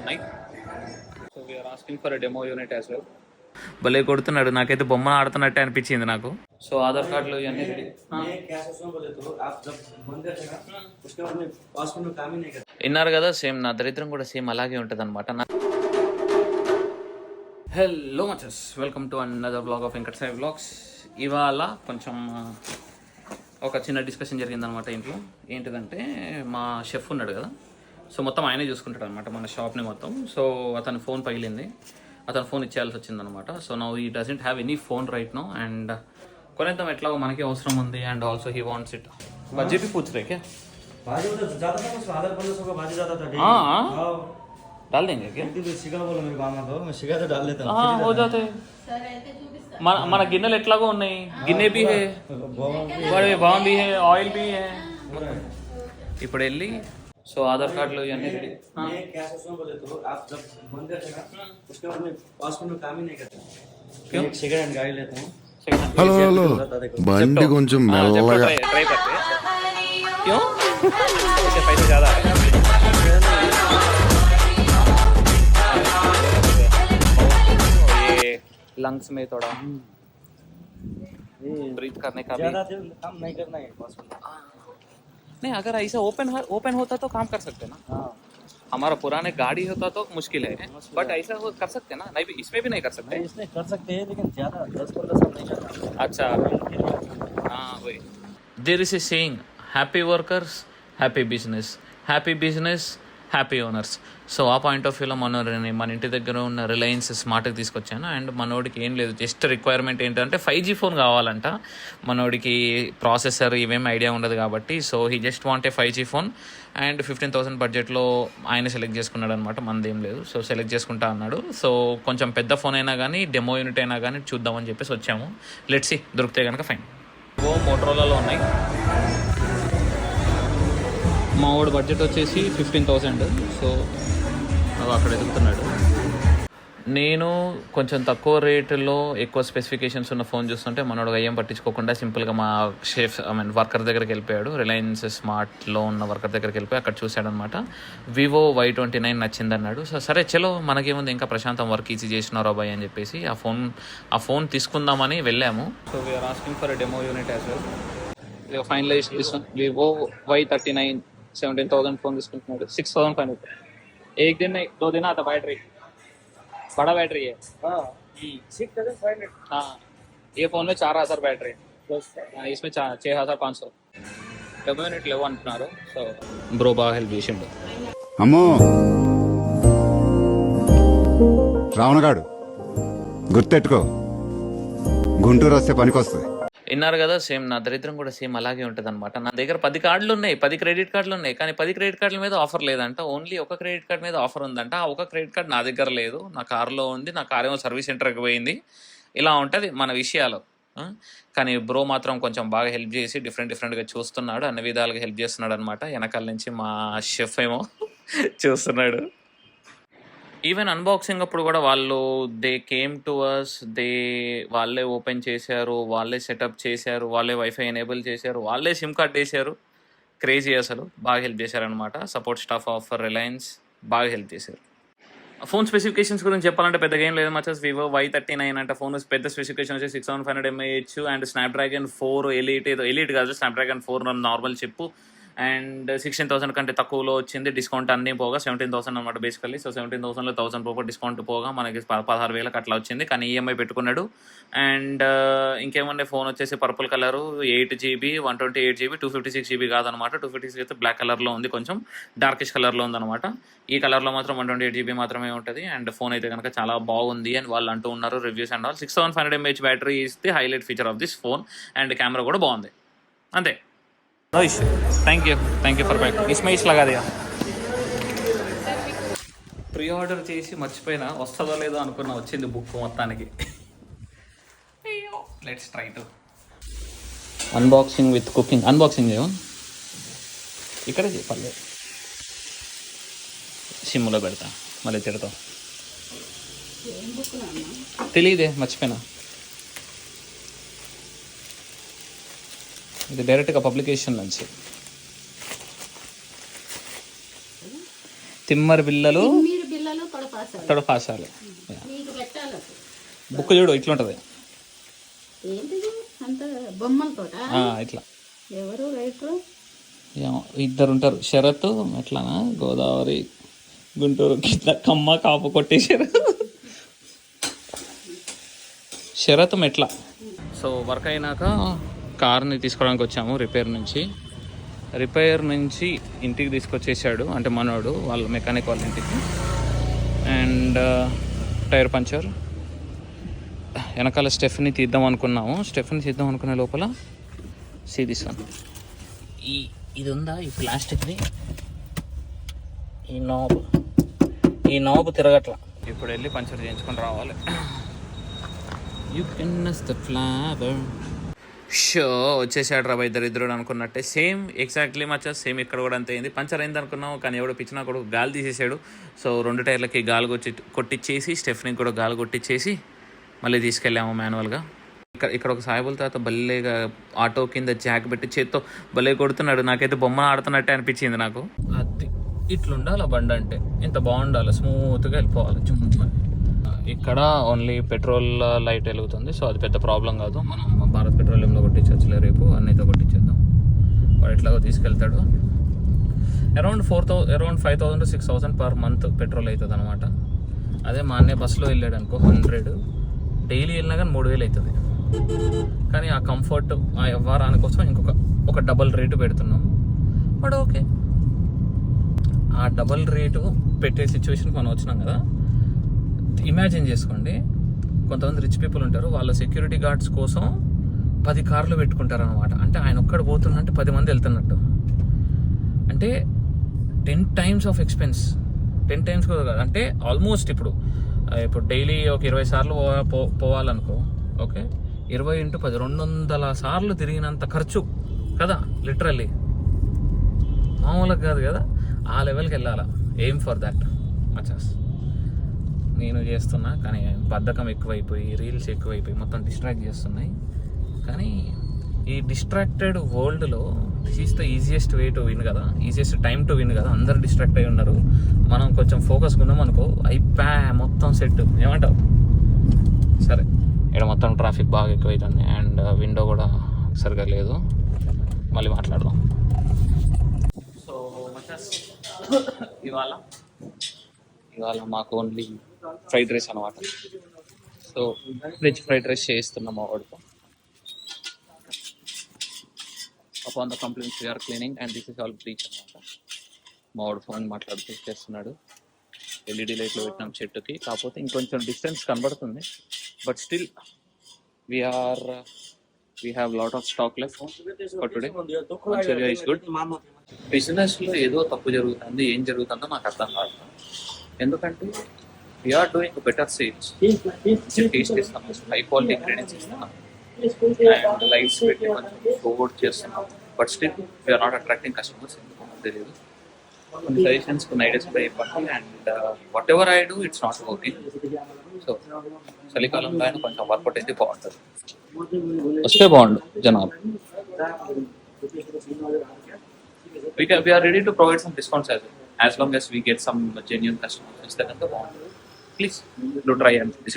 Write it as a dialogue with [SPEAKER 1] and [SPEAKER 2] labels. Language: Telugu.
[SPEAKER 1] ఉన్నాయి. So we're asking for a demo unit as well. భలే కొడుతున్నాడు, నాకైతే బొమ్మ ఆడుతున్నట్టే అనిపించింది నాకు. సో ఆధార్ కార్డులు ఇవన్నీ రెడీ. విన్నారు కదా, సేమ్ నా దరిద్రం కూడా సేమ్ అలాగే ఉంటుంది అనమాట. హలో మచస్, welcome to another blog of Venkat Sai blogs. ఇవాళ కొంచెం ఒక చిన్న డిస్కషన్ జరిగిందనమాట ఇంట్లో. ఏంటిదంటే మా షెఫ్ ఉన్నాడు కదా, సో మొత్తం ఆయనే చూసుకుంటాడు అనమాట మన షాప్ని మొత్తం. సో అతని ఫోన్ పగిలింది, అతను ఫోన్ ఇచ్చేయాల్సి వచ్చిందనమాట. So now he doesn't have any phone right no, and కొనేద్దాం ఎట్లాగో మనకి అవసరం ఉంది. And also he wants it. Budget भी पूछ रहे क्या? डाल देंगे क्या?
[SPEAKER 2] डाल लेता हूं.
[SPEAKER 1] हाँ हो जाते हैं. మన గిన్నెలు ఎట్లాగో ఉన్నాయి, గిన్నె भी है, बड़े बाम भी है, ఆయిల్ भी है. ఇప్పుడు వెళ్ళి సో ఆధార్ కార్డులు ఇవన్నీ రెడీ.
[SPEAKER 3] హలో హలో, బండి కొంచెం మెల్లగా.
[SPEAKER 1] ట్రై करते क्यों? इससे पैसे ज्यादा है. ये लंग्स में थोड़ा ब्रीथ करने का भी
[SPEAKER 2] काम नहीं करना है.
[SPEAKER 1] नहीं, अगर ऐसा ओपन होता तो काम कर सकते ना. हमारा पुराने गाड़ी होता तो मुश्किल है, बट ऐसा कर सकते ना. नहीं, इसमें भी नहीं कर सकते.
[SPEAKER 2] इसमें कर सकते हैं लेकिन ज्यादा 10-15 साल नहीं करना.
[SPEAKER 1] अच्छा, हाँ वही. There is a saying, happy workers happy business, happy business happy owners. So ఆ పాయింట్ ఆఫ్ వ్యూలో మన ఇంటి దగ్గర ఉన్న రిలయన్స్ స్మార్ట్కి తీసుకొచ్చాను. అండ్ మనోడికి ఏం లేదు, జస్ట్ రిక్వైర్మెంట్ ఏంటంటే 5G ఫోన్ కావాలంట. మనోడికి ప్రాసెసర్ ఇవేం ఐడియా ఉండదు కాబట్టి, so he just want a 5G phone. And 15,000 బడ్జెట్లో ఆయన సెలెక్ట్ చేసుకున్నాడు అనమాట, మనది ఏం లేదు. సో సెలెక్ట్ చేసుకుంటా అన్నాడు. సో కొంచెం పెద్ద ఫోన్ అయినా కానీ, డెమో యూనిట్ అయినా కానీ చూద్దామని చెప్పేసి వచ్చాము. లెట్స్ సీ, దొరికితే కనుక ఫైన్. మోటరోలాలో ఉన్నాయి. మా వాడు బడ్జెట్ వచ్చేసి 15,000. సో అక్కడ ఎదుగుతున్నాడు. నేను కొంచెం తక్కువ రేటులో ఎక్కువ స్పెసిఫికేషన్స్ ఉన్న ఫోన్ చూస్తుంటే మనోడు ఏం పట్టించుకోకుండా సింపుల్గా మా షెఫ్ వర్కర్ దగ్గరికి వెళ్ళిపోయాడు. రిలయన్స్ స్మార్ట్లో ఉన్న వర్కర్ దగ్గరికి వెళ్ళిపోయి అక్కడ చూశాడనమాట. Vivo Y29 నచ్చిందన్నాడు. సో సరే చలో, మనకేముంది, ఇంకా ప్రశాంతం వర్క్ ఈజీ చేసినారు అబ్బాయి అని చెప్పేసి ఆ ఫోన్ తీసుకుందామని వెళ్ళాము. So we're asking for a demo unit as well. Finalise this one, vivo Y39 17,000 phone తీసుకుంటున్నాడు. 6,500. एक दिन नहीं 2 दिन आता. बैटरी बड़ा बैटरी है.
[SPEAKER 2] 6,500.
[SPEAKER 1] हाँ, ये फोन में 4,000 बैटरी है, इसमें 6,500. డెమో యూనిట్ లేవు అంటున్నారు. సో బ్రో బాగా హెల్ప్ చేసిండు.
[SPEAKER 3] అమ్మో రావణగాడు, గుర్తెట్టుకో, గుంటూరు వస్తే పనికొస్తుంది.
[SPEAKER 1] విన్నారు కదా, సేమ్ నా దరిద్రం కూడా సేమ్ అలాగే ఉంటుంది అనమాట. నా దగ్గర 10 కార్డులు ఉన్నాయి, 10 క్రెడిట్ కార్డులు ఉన్నాయి, కానీ 10 క్రెడిట్ కార్డుల మీద ఆఫర్ లేదంట. ఓన్లీ ఒక క్రెడిట్ కార్డ్ మీద ఆఫర్ ఉందంట. ఆ ఒక క్రెడిట్ కార్డ్ నా దగ్గర లేదు, నా కారులో ఉంది. నా కార్ ఏమో సర్వీస్ సెంటర్కి పోయింది. ఇలా ఉంటుంది మన విషయాలు. కానీ బ్రో మాత్రం కొంచెం బాగా హెల్ప్ చేసి డిఫరెంట్గా చూస్తున్నాడు, అన్ని విధాలుగా హెల్ప్ చేస్తున్నాడు అనమాట. వెనకాల నుంచి మా షెఫ్ ఏమో చూస్తున్నాడు. ఈవెన్ అన్బాక్సింగ్ అప్పుడు కూడా వాళ్ళు దే కేమ్ టు అస్, వాళ్ళే ఓపెన్ చేశారు, వాళ్ళే సెటప్ చేశారు, వాళ్ళే వైఫై ఎనేబుల్ చేశారు, వాళ్ళే సిమ్ కార్డ్ వేసారు. క్రేజీ, అసలు బాగా హెల్ప్ చేశారనమాట. సపోర్ట్ స్టాఫ్ ఆఫ్ రిలయన్స్ బాగా హెల్ప్ చేశారు. ఫోన్ స్పెసిఫికేషన్స్ గురించి చెప్పాలంటే పెద్దగా ఏం లేదు మచస్. వివో Y39 అంటే ఫోన్ పెద్ద స్పెసిఫికేషన్ వచ్చి 6,500 mAh అండ్ స్నాప్డ్రాగన్ 4 ఎలీట్ కాదు, స్నాప్డ్రాగన్ 4 నార్మల్ చిప్. అండ్ 16,000 కంటే తక్కువలో వచ్చింది. డిస్కౌంట్ అన్నీ పోగా 17,000 అనమాట బేసికల్లీ. సో 17,000లో 1,000 రూపాయలు డిస్కౌంట్ పోగా మనకి 16,000 అట్లా వచ్చింది. కానీ ఈఎంఐ పెట్టుకున్నాడు. అండ్ ఇంకేమన్నా ఫోన్ వచ్చేసి purple colour, 8GB 128GB 256GB కాదనమాట. 256 అయితే బ్లాక్ కలర్లో ఉంది, కొంచెం డార్కిష్ కలర్లో ఉందన్నమాట. ఈ కలర్లో మాత్రం 128GB మాత్రమే ఉంటుంది. అండ్ ఫోన్ అయితే కనుక చాలా బాగుంది అని వాళ్ళు అంటూ ఉన్నారు, reviews and all. 6,500 mAh battery is the highlight feature of this phone. And camera కూడా బాగుంది, అంతే. No issue. Thank you for back. इसमें इस लगा दिया. ప్రీ ఆర్డర్ చేసి మర్చిపోయినా, వస్తుందో లేదో అనుకున్నా, వచ్చింది బుక్ మొత్తానికి. Let's try to unboxing with cooking. Unboxing చేయమా ఇక్కడే చెప్పాలి, సిమ్లో పెడతా, మళ్ళీ తిడతాం. తెలియదే, మర్చిపోయినా. ఇది డైరెక్ట్గా పబ్లికేషన్ నుంచి. తిమ్మరి బిళ్ళలు థర్డ్ పాస్ అవ్వాలి.
[SPEAKER 4] నీకు పెట్టాలి
[SPEAKER 1] బుక్ చూడు ఇట్లుంటుంది.
[SPEAKER 4] ఏంటిది అంత బొమ్మలతోట
[SPEAKER 1] ఇట్లా
[SPEAKER 4] ఎవరు రైటరు?
[SPEAKER 1] ఇద్దరు ఉంటారు, శరత్ ఎట్లానా గోదావరి గుంటూరు కింద కమ్మ కాపు కొట్టేశారు. శరత్ మెట్ల. సో వర్క్ అయినాక కార్ని తీసుకోవడానికి వచ్చాము రిపేర్ నుంచి ఇంటికి తీసుకొచ్చేసాడు, అంటే మనోడు వాళ్ళ మెకానిక్ వాళ్ళ ఇంటికి. And tyre puncture. వెనకాల స్టెఫ్ని తీద్దాం అనుకునే లోపల సీదిస్తాను. ఇది ఉందా ఈ ప్లాస్టిక్ది, ఈ నాబ్ తిరగట్లా. ఇప్పుడు వెళ్ళి పంచర్ చేయించుకొని రావాలి. You can the flower. Show వచ్చేసాడు రా ఇద్దరు అనుకున్నట్టే. సేమ్ ఎగ్జాక్ట్లీ మచ్చా సేమ్ ఇక్కడ కూడా అంతే అయింది. పంచర్ అయింది అనుకున్నాము, కానీ ఎవడో పిచ్చినా కూడా గాలి తీసేసాడు. సో 2 టైర్లకి గాలి కొట్టించేసి స్టెఫ్ని కూడా గాలి కొట్టించేసి మళ్ళీ తీసుకెళ్ళాము మాన్యువల్గా. ఇక్కడ ఒక సాయిబుల్ తాత భలేగా ఆటో కింద జాక్ పెట్టి చేత్తో భలే కొడుతున్నాడు. నాకైతే బొమ్మ ఆడుతున్నట్టే అనిపించింది నాకు. అది ఇట్లుండాలి ఆ బండి అంటే, ఇంత బాగుండాలి, స్మూత్గా వెళ్ళిపోవాలి. ఇక్కడ ఓన్లీ పెట్రోల్ లైట్ వెలుగుతుంది, సో అది పెద్ద ప్రాబ్లం కాదు. మనం భారత్ పెట్రోలియంలో కొట్టించవచ్చులే, రేపు అన్నితో కొట్టించేద్దాం. వాడు ఎట్లాగో తీసుకెళ్తాడు. Around 5,000 to 6,000 per month petrol అవుతుంది అనమాట. అదే మా అన్నయ్య బస్సులో వెళ్ళాడు అనుకో 100, డైలీ వెళ్ళినా కానీ 3,000 అవుతుంది. కానీ ఆ కంఫర్ట్ ఆ వ్యవహారాని కోసం ఒక డబల్ రేటు పెడుతున్నాం. బట్ ఓకే, ఆ డబల్ రేటు పెట్టే సిచ్యువేషన్కి మనం వచ్చినాం కదా. ఇమాజిన్ చేసుకోండి, కొంతమంది రిచ్ పీపుల్ ఉంటారు, వాళ్ళ సెక్యూరిటీ గార్డ్స్ కోసం 10 కార్లు పెట్టుకుంటారు అనమాట. అంటే ఆయన ఒక్కడ పోతున్నట్టు 10 మంది వెళ్తున్నట్టు. అంటే 10 times ఆఫ్ ఎక్స్పెన్స్. 10 times కూడా కాదు, అంటే ఆల్మోస్ట్ ఇప్పుడు డైలీ ఒక 20 సార్లు పోవాలనుకో, ఓకే, 20 × 10 200 సార్లు తిరిగినంత ఖర్చు కదా, లిటరల్లీ మామూలుగా కాదు కదా. ఆ లెవెల్కి వెళ్ళాలా. ఎయిమ్ ఫర్ దాట్ మచాస్. నేను చేస్తున్నా, కానీ బద్ధకం ఎక్కువైపోయి, రీల్స్ ఎక్కువైపోయి మొత్తం డిస్ట్రాక్ట్ చేస్తున్నాయి. కానీ ఈ డిస్ట్రాక్టెడ్ వరల్డ్లో this is the easiest way to win కదా, ఈజియెస్ట్ టైం టు విన్ కదా. అందరు డిస్ట్రాక్ట్ అయి ఉన్నారు, మనం కొంచెం ఫోకస్గా ఉన్నాం అనుకో, మొత్తం సెట్. ఏమంటావు? సరే, ఇక్కడ మొత్తం ట్రాఫిక్ బాగా ఎక్కువైతుంది అండ్ విండో కూడా సరిగా లేదు. మళ్ళీ మాట్లాడదాం. సో ఇవాళ మాకు ఓన్లీ ఫ్రైడ్ రైస్ అనమాట. సో వెజ్ ఫ్రైడ్ రైస్ చేయిస్తున్నాం మా వాడితో. Upon the complaints we're cleaning and this is all bleach అనమాట. మా వాడు ఫోన్ మాట్లాడుతూ చేస్తున్నాడు. LED లైట్లో పెట్టినాం చెట్టుకి, కాకపోతే ఇంకొంచెం డిస్టెన్స్ కనబడుతుంది. But still we have lot of stock left for today. Manchuria is good. బిజినెస్లో ఏదో తప్పు జరుగుతుంది, ఏం జరుగుతుందో నాకు అర్థం కాదు. ఎందుకంటే we are doing better sales, taste ఇస్తాం, హై క్వాలిటీ ఇంగ్రీడియంట్స్ ఇస్తాం అండ్ లైట్స్ పెట్టి కొంచెం ఫోర్వర్డ్ చేస్తున్నాం. But still we are not attracting customers. ఎందుకు తెలియదు. కొన్ని సజెషన్స్, కొన్ని ఐడియాస్ కూడా ఇవ్వండి. And whatever I do it's not working. So చలికాలంలో అయినా కొంచెం వర్కౌట్ అయితే బాగుంటుంది, వస్తే బాగుండు జనాలు. We are ready to provide some discounts as long as we get some genuine customers. Please do try and